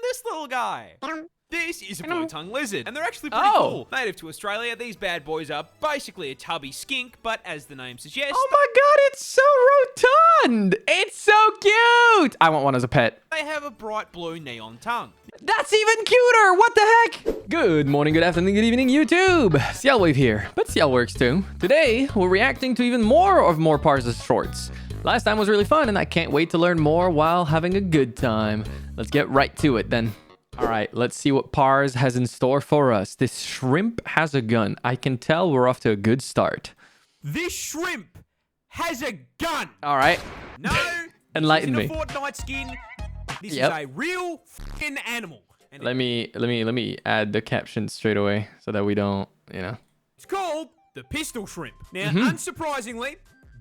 this little guy? This is a blue-tongued lizard, and they're actually pretty cool. Native to Australia, these bad boys are basically a tubby skink, but as the name suggests... Oh my god, it's so rotund! It's so cute! I want one as a pet. They have a bright blue neon tongue. That's even cuter! What the heck? Good morning, good afternoon, good evening, YouTube. Cielwave here, but Ciel works too. Today, we're reacting to even more of Parz's shorts. Last time was really fun, and I can't wait to learn more while having a good time. Let's get right to it then. All right, let's see what Parz has in store for us. This shrimp has a gun. I can tell we're off to a good start. This shrimp has a gun. All right. No. Enlighten me. This isn't a Fortnite skin. This is a real f***ing animal. And let me add the caption straight away so that we don't, you know. It's called the pistol shrimp. Now, unsurprisingly,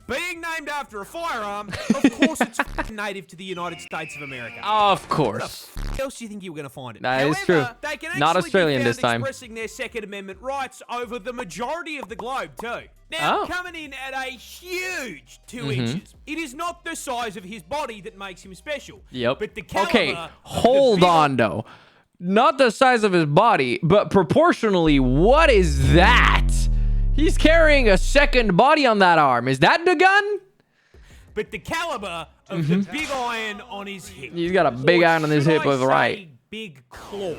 being named after a firearm, of course it's native to the United States of America. Of course. What else do you think you were going to find it? That is true. They can Not actually Australian be found this time. expressing their Second Amendment rights over the majority of the globe too. Now, coming in at a huge 2 inches. It is not the size of his body that makes him special. Yep. But the caliber Okay, hold on though. Not the size of his body, but proportionally, what is that? He's carrying a second body on that arm. Is that the gun? But the caliber of the big iron on his hip. He's got a big iron on his hip with right. Big claw.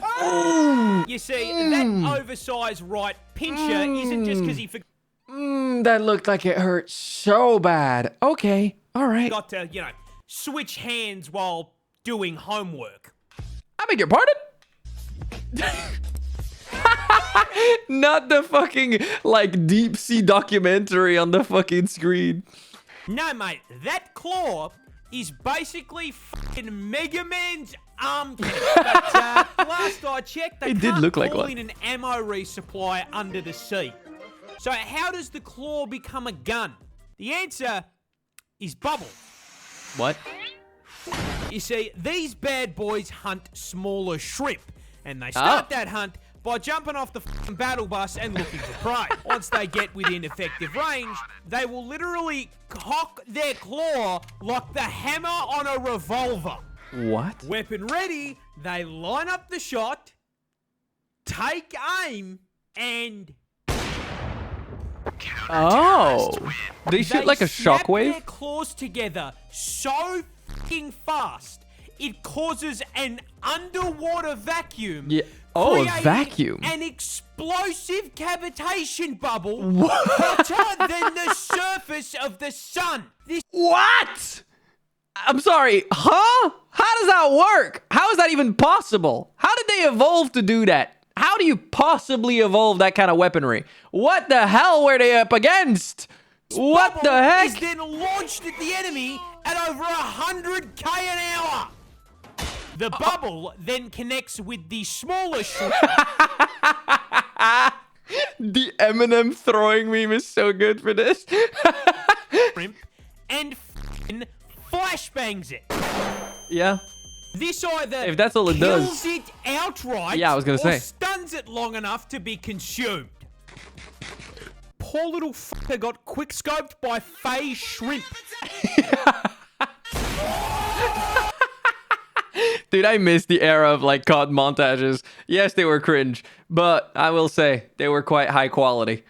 Oh. You see, that oversized right pincher isn't just because he that looked like it hurt so bad. Okay, all right. Got to, you know, switch hands while doing homework. I beg your pardon? Not the fucking, like, deep sea documentary on the fucking screen. No, mate. That claw is basically fucking Mega Man's arm cannon. But last I checked, they can't look like call one. in an ammo resupply under the sea. So how does the claw become a gun? The answer is bubble. What? You see, these bad boys hunt smaller shrimp. And they start that hunt by jumping off the f***ing battle bus and looking for prey. Once they get within effective range, they will literally cock their claw like the hammer on a revolver. What? Weapon ready, they line up the shot, take aim, and... Oh. They shoot like a snap shockwave? their claws together so f***ing fast, it causes an underwater vacuum. Yeah. Oh, a creating vacuum. An explosive cavitation bubble hotter than the surface of the sun. What? I'm sorry, huh? How does that work? How is that even possible? How did they evolve to do that? How do you possibly evolve that kind of weaponry? What the hell were they up against? What the heck? Is then launched at the enemy at over 100k an hour. The bubble then connects with the smaller shrimp. The Eminem throwing meme is so good for this. Shrimp and f***ing flashbangs it. Yeah. This either If that's all it kills does. it outright, Yeah, I was gonna or say. stuns it long enough to be consumed. Poor little fucker got quick-scoped by Faye Shrimp. Dude, I miss the era of like COD montages. Yes, they were cringe, but I will say they were quite high quality.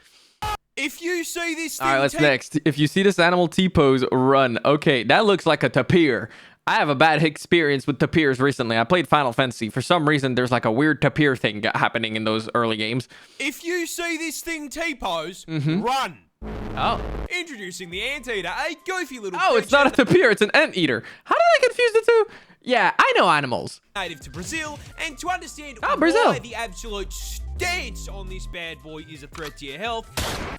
If you see this thing... All right, what's next? If you see this animal T-pose, run. Okay, that looks like a tapir. I have a bad experience with tapirs recently. I played Final Fantasy. For some reason, there's like a weird tapir thing happening in those early games. If you see this thing T-pose, run. Oh. Introducing the anteater, a goofy little Oh, it's not a tapir, it's an anteater. How did I confuse the two? Yeah, I know animals. Native to Brazil, and to understand Brazil. why the absolute stance on this bad boy is a threat to your health,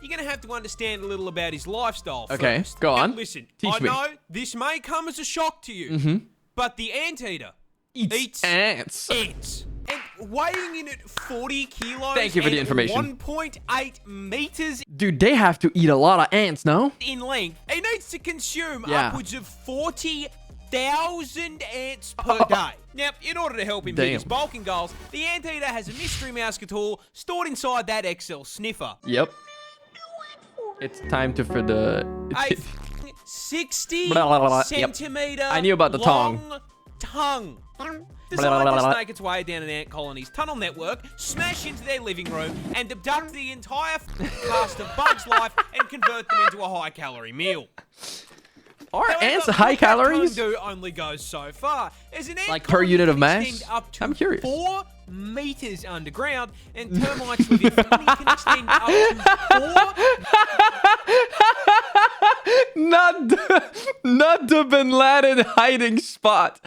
you're going to have to understand a little about his lifestyle Okay, first. go on. Now, listen, Teach me. I know this may come as a shock to you, but the anteater eats ants. ants. And weighing in at 40 kilos Thank you for the information. 1.8 meters Dude, they have to eat a lot of ants, no? in length, he needs to consume Yeah. upwards of 40,000 ants per day. Now, in order to help him meet his bulking goals, the anteater has a mystery mouse tool stored inside that XL sniffer. Yep. It's time for the... A 60 Blah, blah, blah, blah. Yep. centimeter I knew about the long tongue. tongue. Designed to snake its way down an ant colony's tunnel network, smash into their living room, and abduct the entire cast of Bug's life and convert them into a high-calorie meal. Are However, ants high calories? Do only goes so far. As an ant Like per unit of can mass? extend up to I'm curious. 4 meters underground, and termites within 20 can extend up to 4 Not the Bin Laden hiding spot.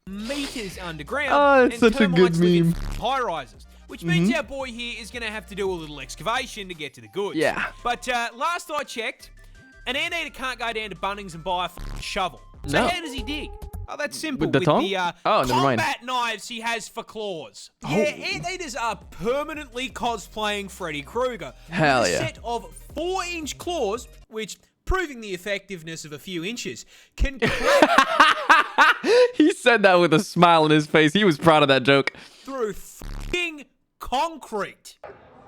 meters underground. Oh, it's and such a good termites live in meme. high rises. Which means our boy here is going to have to do a little excavation to get to the goods. Yeah. But last I checked, an anteater can't go down to Bunnings and buy a shovel. So No. how does he dig? Oh, that's simple. With the tongue? The Oh, never mind. combat knives he has for claws. Yeah, anteaters are permanently cosplaying Freddy Krueger. Hell with a yeah. set of 4-inch claws, which, proving the effectiveness of a few inches, can crack He said that with a smile on his face. He was proud of that joke. through f***ing concrete.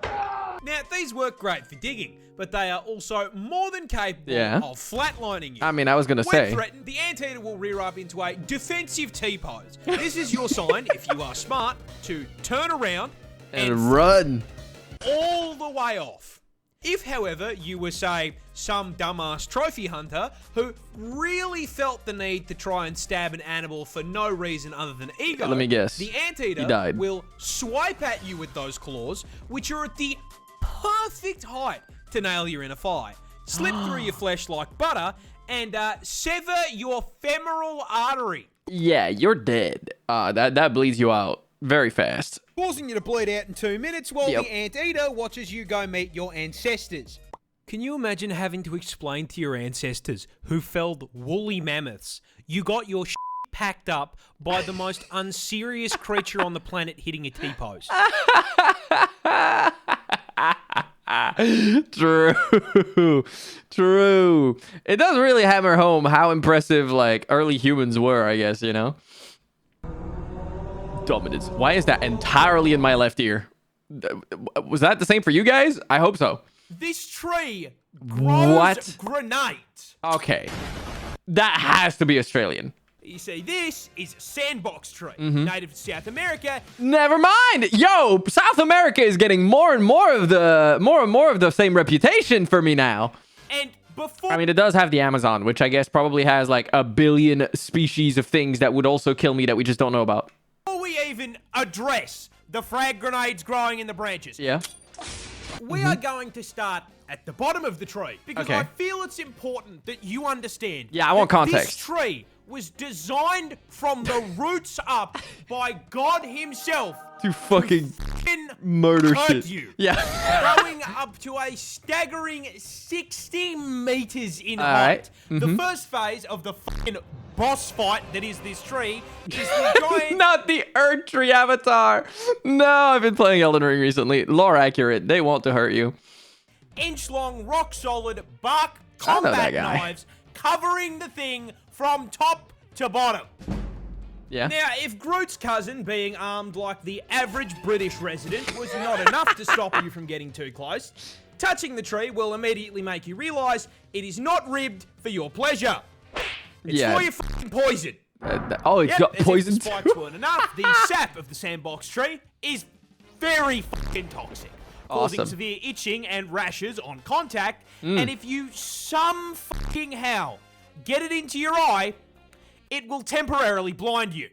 Now, these work great for digging, but they are also more than capable of flatlining you. I mean, I was going to When say. threatened, the anteater will rear up into a defensive T-pose. This is your sign, if you are smart, to turn around And run. all the way off. If, however, you were, say, some dumbass trophy hunter who really felt the need to try and stab an animal for no reason other than ego, Let me guess. the He anteater died. will swipe at you with those claws, which are at the perfect height to nail your inner thigh, slip through your flesh like butter, and sever your femoral artery, Yeah, you're dead. That bleeds you out very fast. causing you to bleed out in 2 minutes while Yep. the anteater watches you go meet your ancestors. Can you imagine having to explain to your ancestors who felled woolly mammoths you got your packed up by the most unserious creature on the planet hitting a T-pose? True. It does really hammer home how impressive like early humans were, I guess, you know. Dominance. Why is that entirely in my left ear? Was that the same for you guys? I hope so. This tree grows What? grenades. Okay. That has to be Australian. You see, this is a sandbox tree, native to South America. Never mind. Yo, South America is getting more and more of the same reputation for me now. And before I mean, it does have the Amazon, which I guess probably has like a billion species of things that would also kill me that we just don't know about. we even address the frag grenades growing in the branches, Yeah. we are going to start at the bottom of the tree because Okay. I feel it's important that you understand. Yeah, I want that context. This tree was designed from the roots up by God himself To fucking in murder hurt shit. you. Yeah. Growing up to a staggering 60 meters in All height. right. The first phase of the fucking boss fight that is this tree is the giant Not the Earth Tree avatar. No, I've been playing Elden Ring recently. Lore accurate. They want to hurt you. inch-long, rock-solid bark I know that combat guy. knives covering the thing from top to bottom. Yeah. Now, if Groot's cousin being armed like the average British resident was not enough to stop you from getting too close, touching the tree will immediately make you realize it is not ribbed for your pleasure. It's Yeah. for your fucking poison. Oh, it's Yep, got as if poison the too. spikes weren't enough, the sap of the sandbox tree is very fucking toxic, causing Awesome. severe itching and rashes on contact. And if you some fucking how get it into your eye, it will temporarily blind you.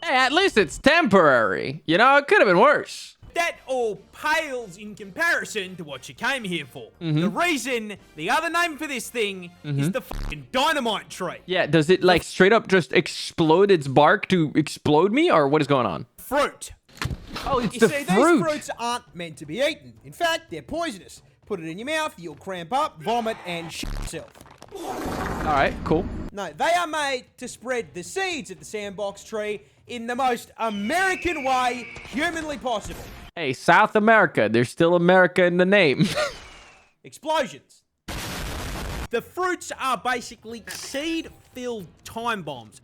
Hey, at least it's temporary. You know, it could have been worse. That all pales in comparison to what you came here for. The reason, the other name for this thing is the fucking dynamite tree. Yeah, does it like straight up just explode its bark to explode me, or what is going on? Fruit. Oh, it's You the see, fruit. these fruits aren't meant to be eaten. In fact, they're poisonous. Put it in your mouth, you'll cramp up, vomit, and shit yourself. All right, cool. No, they are made to spread the seeds of the sandbox tree in the most American way humanly possible. Hey, South America. There's still America in the name. Explosions. The fruits are basically seed-filled time bombs.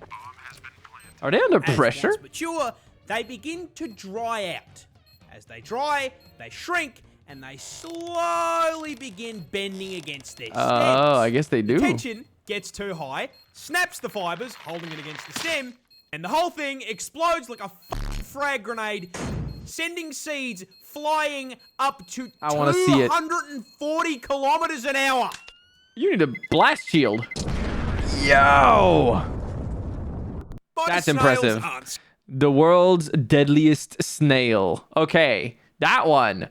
Are they under As pressure? once mature, they begin to dry out. As they dry, they shrink, and they slowly begin bending against their stems. Oh, I guess they do. Tension gets too high, snaps the fibers, holding it against the stem, and the whole thing explodes like a frag grenade, sending seeds flying up to I wanna see it. 240 kilometers an hour. You need a blast shield. Yo! But That's snails impressive. aren't. The world's deadliest snail. Okay, that one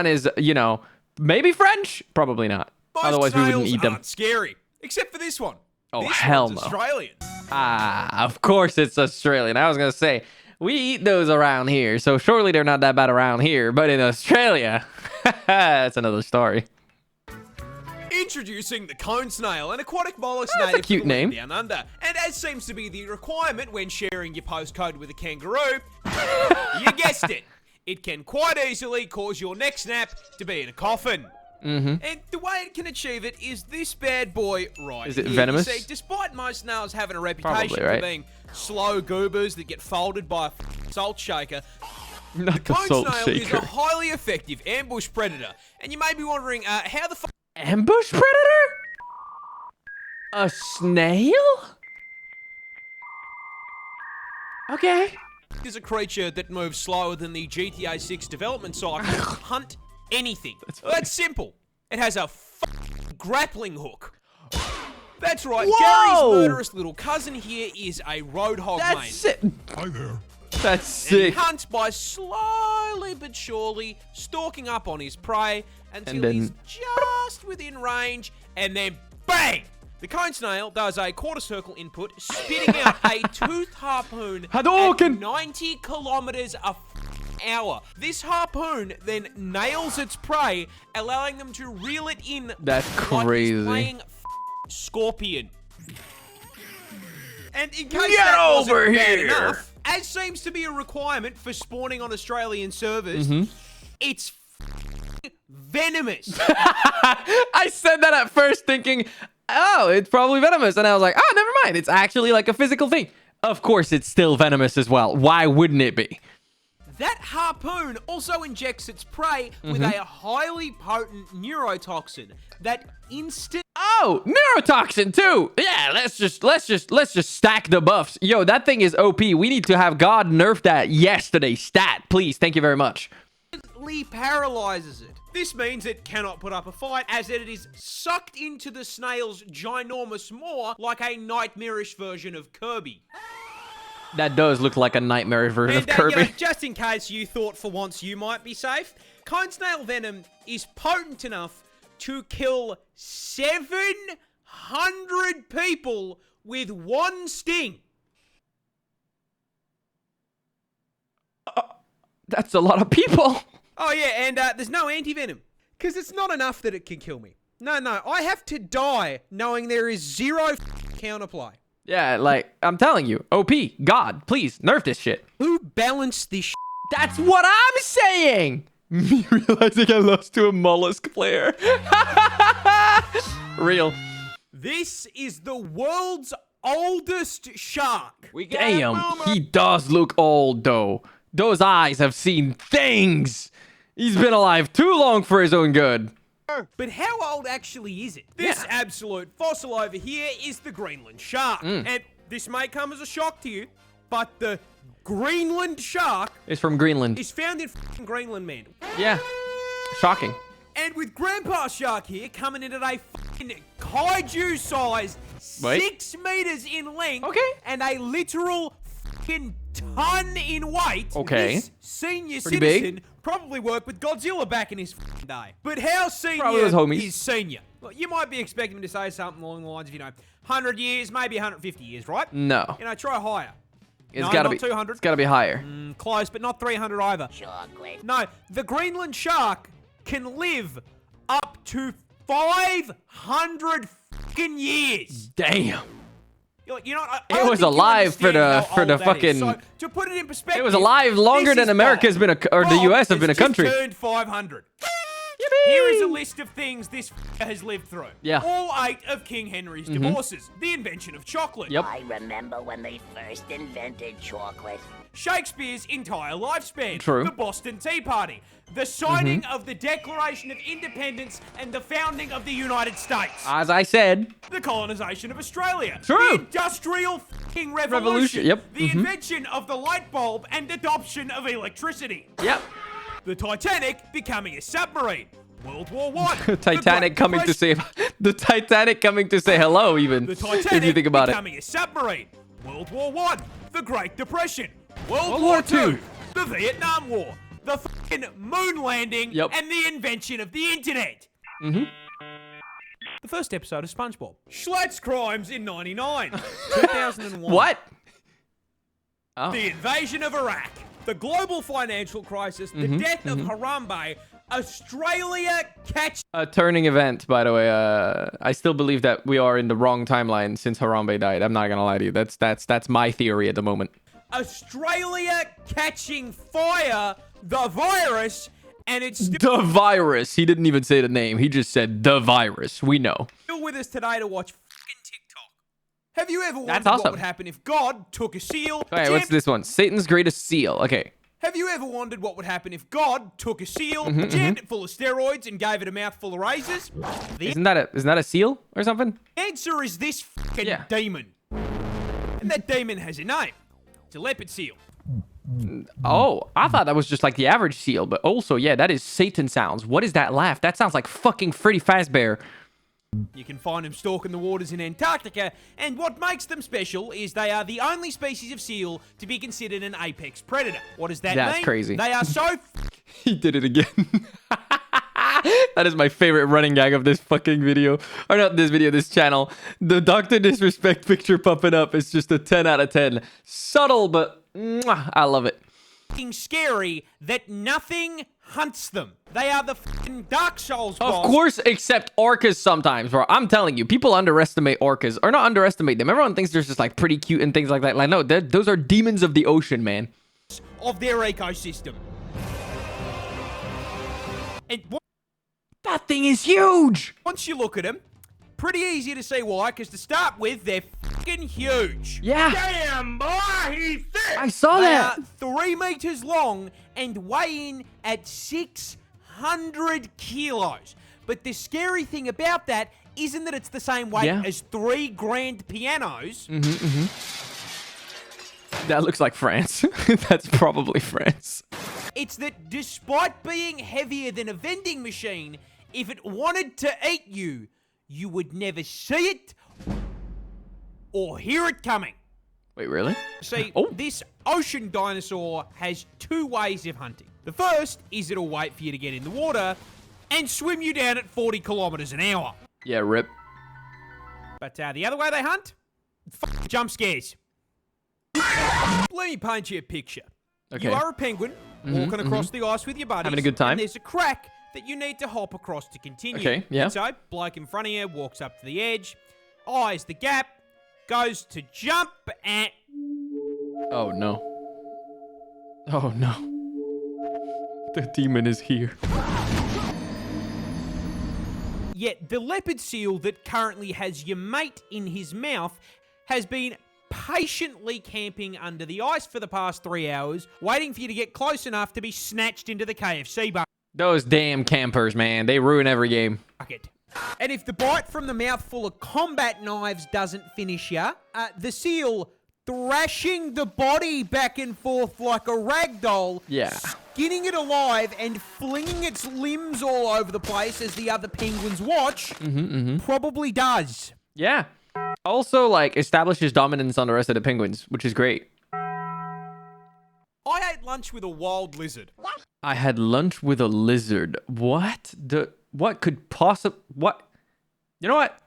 is, you know, maybe French? Probably not. Most Otherwise, we wouldn't snails eat them. aren't scary, except for this one. Oh, This hell one's no. Australian. Ah, of course it's Australian. I was going to say, we eat those around here, so surely they're not that bad around here. But in Australia, that's another story. Introducing the cone snail, an aquatic mollusk That's a native cute to the land name. down under. And as seems to be the requirement when sharing your postcode with a kangaroo, you guessed it. It can quite easily cause your neck snap to be in a coffin. And the way it can achieve it is this bad boy right Is it here. venomous? You see, despite most snails having a reputation Probably, right? for being slow goobers that get folded by a salt shaker, Not the cone salt snail is a shaker. highly effective ambush predator. And you may be wondering, how the fuck Ambush predator? A snail? Okay. is a creature that moves slower than the GTA 6 development cycle hunt anything? That's simple. It has a grappling hook. That's right. Whoa! Gary's murderous little cousin here is a roadhog, mate. That's it. Hi there. That's And he sick. hunts by slowly but surely stalking up on his prey until And then- he's just within range, and then bang! The cone snail does a quarter circle input, spitting out a toothed harpoon at Hadouken! 90 kilometers a hour. This harpoon then nails its prey, allowing them to reel it in. That's like crazy. he's playing scorpion. And in case Get that wasn't over bad here. enough, as seems to be a requirement for spawning on Australian servers, it's venomous. I said that at first thinking, oh, it's probably venomous. And I was like, oh, never mind. It's actually like a physical thing. Of course, it's still venomous as well. Why wouldn't it be? That harpoon also injects its prey with a highly potent neurotoxin that instant. Oh, neurotoxin too. Yeah, let's just stack the buffs. Yo, that thing is OP. We need to have God nerf that yesterday. Stat, please. Thank you very much. Paralyzes it. This means it cannot put up a fight, as it is sucked into the snail's ginormous maw like a nightmarish version of Kirby. That does look like a nightmare version of And Kirby. you know, just in case you thought for once you might be safe, cone snail venom is potent enough to kill 700 people with one sting. That's a lot of people. Oh yeah, and there's no anti-venom, because it's not enough that it can kill me. No, I have to die knowing there is zero counterplay. Yeah, like, I'm telling you. OP, God, please, nerf this shit. Who balanced this That's what I'm saying. Me realizing I lost to a mollusk player. Real. This is the world's oldest shark. Damn, he does look old though. Those eyes have seen things. He's been alive too long for his own good. But how old actually is it? This absolute fossil over here is the Greenland shark. And this may come as a shock to you, but the Greenland shark It's from Greenland. is found in f***ing Greenland, man. Yeah. Shocking. And with Grandpa Shark here coming in at a f***ing kaiju-sized 6 meters in length and a literal f***ing ton in weight, Okay. this senior Pretty citizen big. probably worked with Godzilla back in his f***ing day. But how senior Probably was homies. is senior? Well, you might be expecting him to say something along the lines of, 100 years, maybe 150 years, right? No. Try higher. It's No, gotta not be 200. It's gotta be higher. Close, but not 300 either. Chocolate. No, the Greenland shark can live up to 500 fucking years. Damn. You know, I It don't was think you alive for understand the- how for old the that is. fucking- So, to put it in perspective, It was alive longer this than is America's Bob. been or the Bob US have has been a just country. turned 500. Yippee! Here is a list of things this has lived through. Yeah. All 8 of King Henry's divorces. The invention of chocolate. Yep. I remember when they first invented chocolate. Shakespeare's entire lifespan. True. The Boston Tea Party. The signing of the Declaration of Independence and the founding of the United States. As I said. The colonization of Australia. True. The Industrial f***ing Revolution. Yep. The invention of the light bulb and adoption of electricity. Yep. The Titanic becoming a submarine. World War I. Titanic coming to save. The Titanic coming to say hello, even. The Titanic if you think about it. becoming a submarine. World War I. The Great Depression. World War War II. II. The Vietnam War. The fucking moon landing. Yep. And the invention of the internet. Mm-hmm. The first episode of SpongeBob. Schlatt's crimes in 99. 2001. What? Oh. The invasion of Iraq. The global financial crisis. The death of Harambe. Australia catch. A turning event, by the way. I still believe that we are in the wrong timeline since Harambe died. I'm not gonna lie to you. That's my theory at the moment. Australia catching fire. The virus. And it's The virus. He didn't even say the name. He just said the virus. We know. still with us today to watch fucking TikTok. Have you ever wondered That's awesome. what would happen if God took a seal? Okay, what's this one? Satan's greatest seal. Okay. Have you ever wondered what would happen if God took a seal, jammed it full of steroids, and gave it a mouthful of razors? The Isn't that a seal or something? answer is this fucking demon. And that demon has a name. It's a leopard seal. Oh, I thought that was just like the average seal, but also, yeah, that is Satan sounds. What is that laugh? That sounds like fucking Freddy Fazbear. You can find them stalking the waters in Antarctica, and what makes them special is they are the only species of seal to be considered an apex predator. What does that mean? That's crazy. They are so He did it again. That is my favorite running gag of this fucking video. Or not this video, this channel. The Dr. Disrespect picture popping up is just a 10 out of 10. Subtle, but mwah, I love it. fucking scary that nothing hunts them. They are the fucking Dark Souls boss. Of course, except orcas sometimes, bro. I'm telling you, people underestimate orcas. Or not underestimate them. Everyone thinks they're just like pretty cute and things like that. Like, no, those are demons of the ocean, man. Of their ecosystem. And That thing is huge. once you look at them, pretty easy to see why, because to start with, they're fucking huge. Yeah. Damn, boy, he's thick. I saw They that. are 3 meters long and weigh in at 600 kilos. But the scary thing about that isn't that it's the same weight as 3 grand pianos. That looks like France. That's probably France. It's that despite being heavier than a vending machine, if it wanted to eat you, you would never see it or hear it coming. Wait, really? See, Oh. this ocean dinosaur has 2 ways of hunting. The first is it'll wait for you to get in the water and swim you down at 40 kilometers an hour. Yeah, rip. But the other way they hunt? Jump scares. Let me paint you a picture. Okay. You are a penguin walking across the ice with your buddies. Having a good time. And there's a crack that you need to hop across to continue. Okay, yeah. So, bloke in front of you walks up to the edge, eyes the gap, goes to jump, and... Oh, no. Oh, no. The demon is here. Yet the leopard seal that currently has your mate in his mouth has been patiently camping under the ice for the past 3 hours, waiting for you to get close enough to be snatched into the KFC Those damn campers, man. They ruin every game. bucket. And if the bite from the mouth full of combat knives doesn't finish you, the seal thrashing the body back and forth like a rag doll, Yeah. skinning it alive and flinging its limbs all over the place as the other penguins watch, probably does. Yeah. Also, like, establishes dominance on the rest of the penguins, which is great. I ate lunch with a wild lizard. I had lunch with a lizard. What? What could possibly... What? You know what?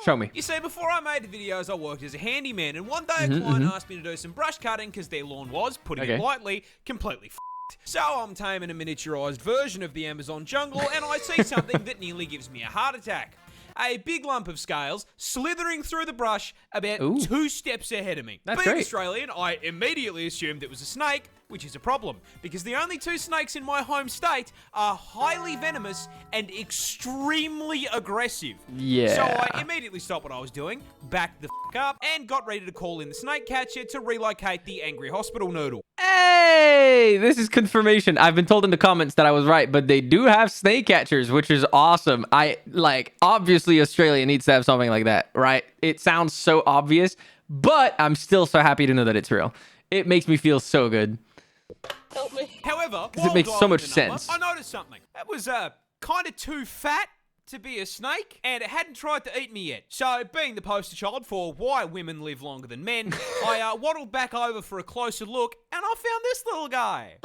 Show me. You see, before I made the videos, I worked as a handyman, and one day a client asked me to do some brush cutting because their lawn was, putting it lightly, completely f***ed. So I'm taming a miniaturized version of the Amazon jungle, and I see something that nearly gives me a heart attack. A big lump of scales slithering through the brush about 2 steps ahead of me. That's Being great. Australian, I immediately assumed it was a snake, which is a problem because the only 2 snakes in my home state are highly venomous and extremely aggressive. Yeah. So I immediately stopped what I was doing, backed the up, and got ready to call in the snake catcher to relocate the angry hospital noodle. Hey, this is confirmation. I've been told in the comments that I was right, but they do have snake catchers, which is awesome. Obviously Australia needs to have something like that, right? It sounds so obvious, but I'm still so happy to know that it's real. It makes me feel so good. Help me. However, it makes so much sense. I noticed something. That was kind of too fat to be a snake, and it hadn't tried to eat me yet. So, being the poster child for why women live longer than men, I waddled back over for a closer look, and I found this little guy.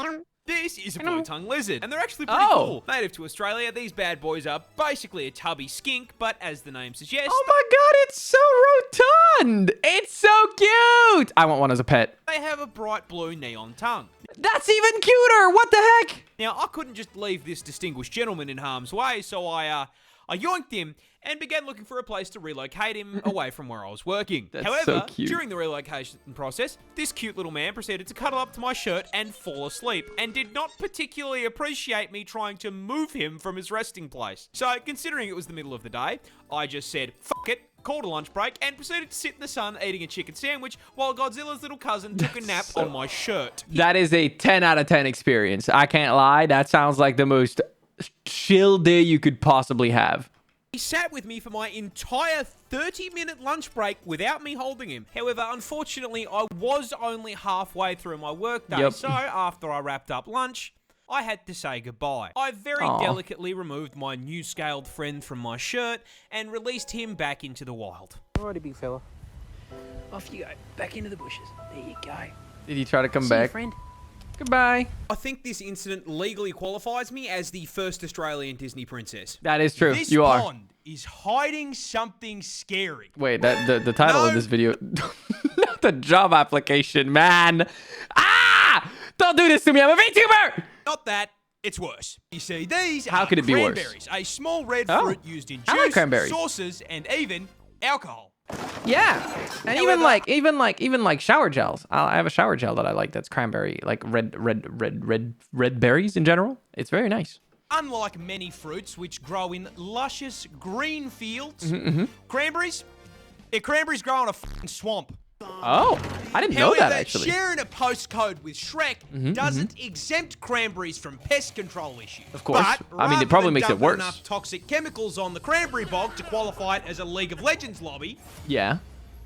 This is a blue-tongued lizard, and they're actually pretty cool. Native to Australia, these bad boys are basically a tubby skink, but as the name suggests... Oh my god, it's so rotund! It's so cute! I want one as a pet. They have a bright blue neon tongue. That's even cuter! What the heck? Now, I couldn't just leave this distinguished gentleman in harm's way, so I yoinked him and began looking for a place to relocate him away from where I was working. That's However, so cute. during the relocation process, this cute little man proceeded to cuddle up to my shirt and fall asleep, and did not particularly appreciate me trying to move him from his resting place. So, considering it was the middle of the day, I just said, fuck it, called a lunch break, and proceeded to sit in the sun eating a chicken sandwich while Godzilla's little cousin took a nap on my shirt. That is a 10 out of 10 experience. I can't lie. That sounds like the most chill day you could possibly have. He sat with me for my entire 30-minute lunch break without me holding him. However, unfortunately, I was only halfway through my workday, so after I wrapped up lunch, I had to say goodbye. I very delicately removed my new scaled friend from my shirt and released him back into the wild. Alrighty, big fella. Off you go. Back into the bushes. There you go. Did he try to come See back? you, friend. Goodbye. I think this incident legally qualifies me as the first Australian Disney princess. That is true. This you are. pond is hiding something scary. Wait, the title of this video, not the job application, man. Ah! Don't do this to me. I'm a VTuber. Not that. It's worse. You see, these How are could it be worse? cranberries, a small red fruit used in I like juice, cranberries. sauces, and even alcohol. Yeah, and even like shower gels. I have a shower gel that I like. That's cranberry, like red berries in general. It's very nice. Unlike many fruits which grow in luscious green fields, cranberries grow in a f***ing swamp. Oh, I didn't know that actually. Sharing a postcode with Shrek doesn't exempt cranberries from pest control issues. Of course. But I mean, it probably rather makes than it worse. dumping enough toxic chemicals on the cranberry bog to qualify it as a League of Legends lobby. Yeah,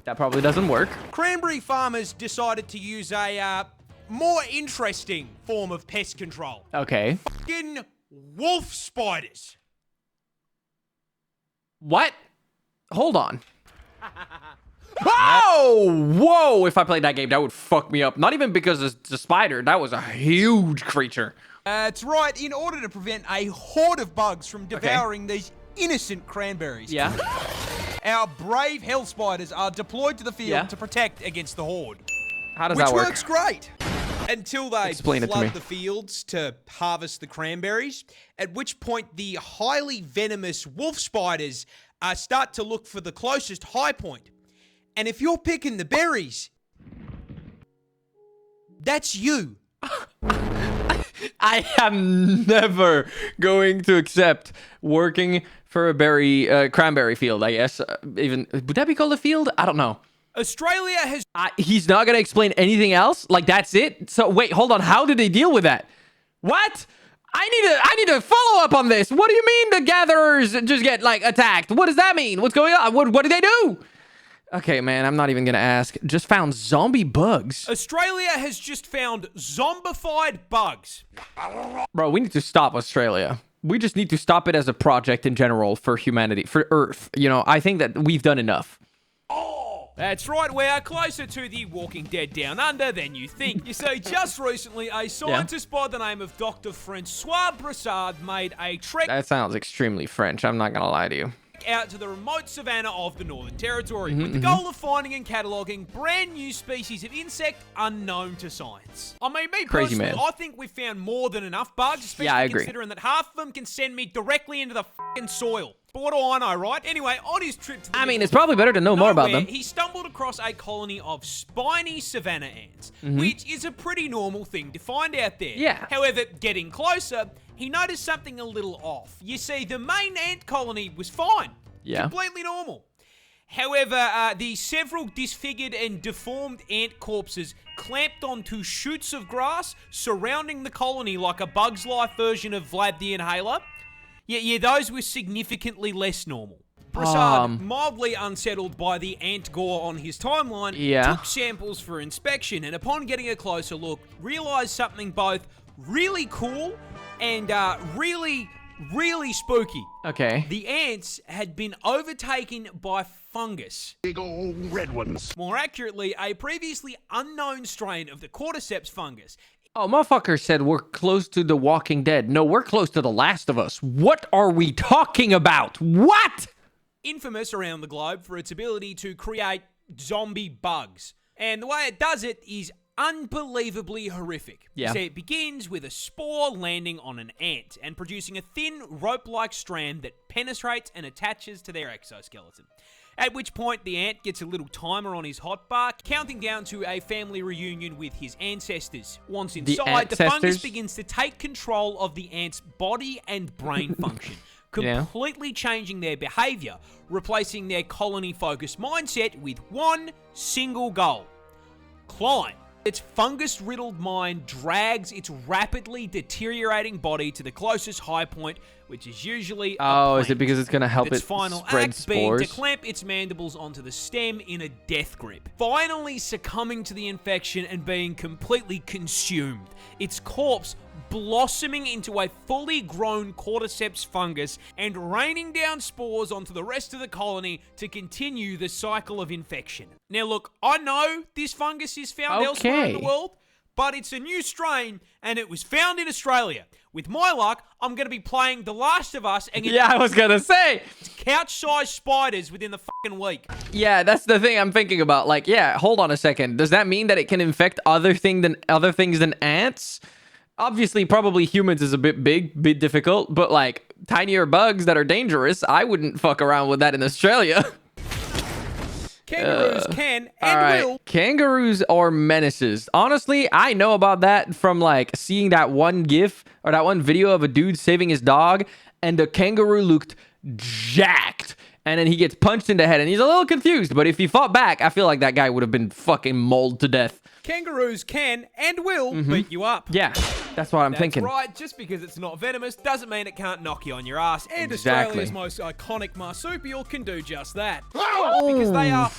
that probably doesn't work. Cranberry farmers decided to use a more interesting form of pest control. Okay. Fucking wolf spiders. What? Hold on. Whoa! If I played that game, that would fuck me up. Not even because it's a spider. That was a huge creature. That's right. In order to prevent a horde of bugs from devouring these innocent cranberries, our brave hell spiders are deployed to the field to protect against the horde. How does that work? Which works great. Until they Explain it to me. flood the fields to harvest the cranberries, at which point the highly venomous wolf spiders start to look for the closest high point. And if you're picking the berries, that's you. I am never going to accept working for a cranberry field, I guess. Even would that be called a field? I don't know. Australia has... He's not going to explain anything else? Like, that's it? So, wait, hold on. How did they deal with that? What? I need to follow up on this. What do you mean the gatherers just get, like, attacked? What does that mean? What's going on? What did they do? Okay, man, I'm not even going to ask. Just found zombie bugs. Australia has just found zombified bugs. Bro, we need to stop Australia. We just need to stop it as a project in general for humanity, for Earth. You know, I think that we've done enough. That's right, we are closer to the Walking Dead Down Under than you think. You see, just recently, a scientist by the name of Dr. Francois Brassard made a trek That sounds extremely French. I'm not going to lie to you. out to the remote savannah of the Northern Territory with the goal of finding and cataloguing brand new species of insect unknown to science. I mean, me Crazy personally, man. I think we've found more than enough bugs, especially Yeah, I agree. considering that half of them can send me directly into the fucking soil. But what do I know, right? Anyway, on his trip to the I mean, middle it's probably better to know more about nowhere, them. he stumbled across a colony of spiny savanna ants, which is a pretty normal thing to find out there. Yeah. However, getting closer, he noticed something a little off. You see, the main ant colony was fine. Yeah. Completely normal. However, the several disfigured and deformed ant corpses clamped onto shoots of grass surrounding the colony like a Bug's Life version of Vlad the Inhaler. Yeah, those were significantly less normal. Prasad, mildly unsettled by the ant gore on his timeline, took samples for inspection and upon getting a closer look, realized something both really cool and really spooky. Okay. The ants had been overtaken by fungus. Big old red ones. More accurately, a previously unknown strain of the cordyceps fungus. Oh, motherfucker said we're close to The Walking Dead. No, we're close to The Last of Us. What are we talking about? What? Infamous around the globe for its ability to create zombie bugs. And the way it does it is unbelievably horrific. Yeah. So it begins with a spore landing on an ant and producing a thin rope-like strand that penetrates and attaches to their exoskeleton. At which point, the ant gets a little timer on his hotbar, counting down to a family reunion with his ancestors. Once inside, the fungus begins to take control of the ant's body and brain function, completely changing their behavior, replacing their colony-focused mindset with one single goal: climb. Its fungus-riddled mind drags its rapidly deteriorating body to the closest high point, which is usually a plant. Is it because it's going to help its it final spread act spores? being to clamp its mandibles onto the stem in a death grip. Finally succumbing to the infection and being completely consumed. Its corpse blossoming into a fully grown cordyceps fungus and raining down spores onto the rest of the colony to continue the cycle of infection. Now look, I know this fungus is found elsewhere in the world, but it's a new strain and it was found in Australia. With my luck, I'm going to be playing The Last of Us and I was going to say couch-sized spiders within the fucking week. Yeah, that's the thing I'm thinking about. Like, hold on a second. Does that mean that it can infect other things than ants? Obviously, probably humans is a bit bit difficult, but like tinier bugs that are dangerous, I wouldn't fuck around with that in Australia. Kangaroos can and will. Kangaroos are menaces. Honestly, I know about that from like seeing that one GIF or that one video of a dude saving his dog, and the kangaroo looked jacked. And then he gets punched in the head, and he's a little confused. But if he fought back, I feel like that guy would have been fucking mauled to death. Kangaroos can and will beat you up. Yeah, that's what I'm thinking. That's right. Just because it's not venomous doesn't mean it can't knock you on your ass. And Australia's most iconic marsupial can do just that. Because they are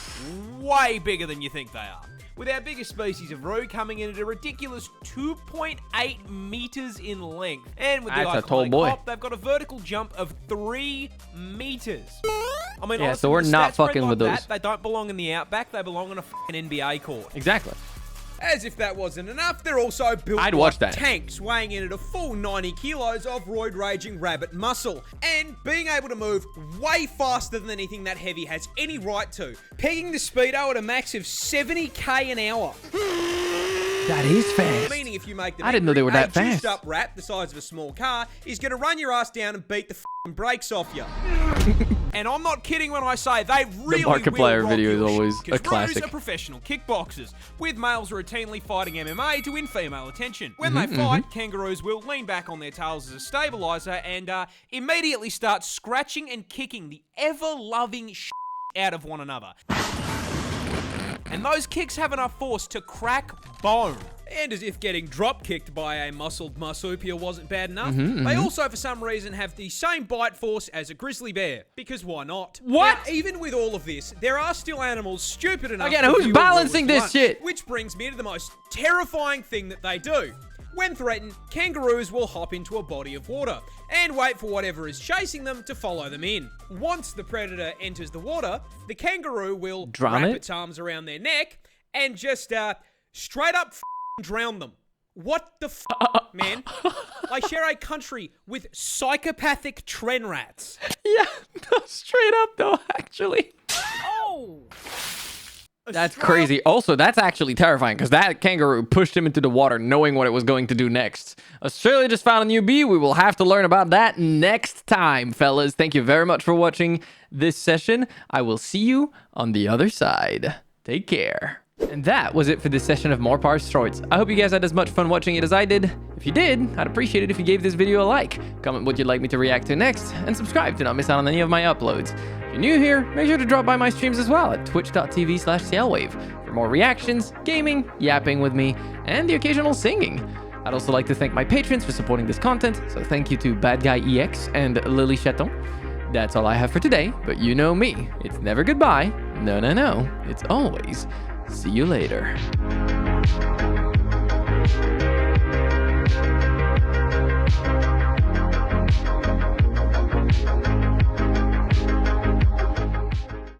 way bigger than you think they are. With our biggest species of roo coming in at a ridiculous 2.8 meters in length. And with the iconic hop, they've got a vertical jump of 3 meters. I mean, honestly, so we're not fucking with those. They don't belong in the outback. They belong on a fucking NBA court. Exactly. As if that wasn't enough, they're also built like tanks, weighing in at a full 90 kilos of roid-raging rabbit muscle, and being able to move way faster than anything that heavy has any right to, pegging the speedo at a max of 70k an hour. That is fast. Meaning if you make them I didn't know they were that fast. A juiced-up rat the size of a small car is going to run your ass down and beat the f***ing brakes off you. And I'm not kidding when I say they really will rock your Markiplier video is always a because classic. roos are professional kickboxers, with males routinely fighting MMA to win female attention. When they fight, kangaroos will lean back on their tails as a stabilizer and immediately start scratching and kicking the ever-loving shit out of one another. And those kicks have enough force to crack bone. And as if getting drop-kicked by a muscled marsupial wasn't bad enough, they also, for some reason, have the same bite force as a grizzly bear. Because why not? What? Now, even with all of this, there are still animals stupid enough Again, to who's view balancing a this lunch, shit? Which brings me to the most terrifying thing that they do. When threatened, kangaroos will hop into a body of water and wait for whatever is chasing them to follow them in. Once the predator enters the water, the kangaroo will wrap its arms around their neck and just straight up drown them. What the man? I share a country with psychopathic tren rats. Yeah, no, straight up though, actually. Oh! That's crazy. Also, that's actually terrifying because that kangaroo pushed him into the water knowing what it was going to do next. Australia just found a new bee. We will have to learn about that next time, fellas. Thank you very much for watching this session. I will see you on the other side. Take care. And that was it for this session of more Parz Shorts. I hope you guys had as much fun watching it as I did. If you did, I'd appreciate it if you gave this video a like, comment what you'd like me to react to next, and subscribe to not miss out on any of my uploads. If you're new here, make sure to drop by my streams as well at twitch.tv/sailwave for more reactions, gaming, yapping with me, and the occasional singing. I'd also like to thank my patrons for supporting this content, so thank you to Bad Guy EX and Lily Chaton. That's all I have for today, but you know me. It's never goodbye. No, it's always see you later.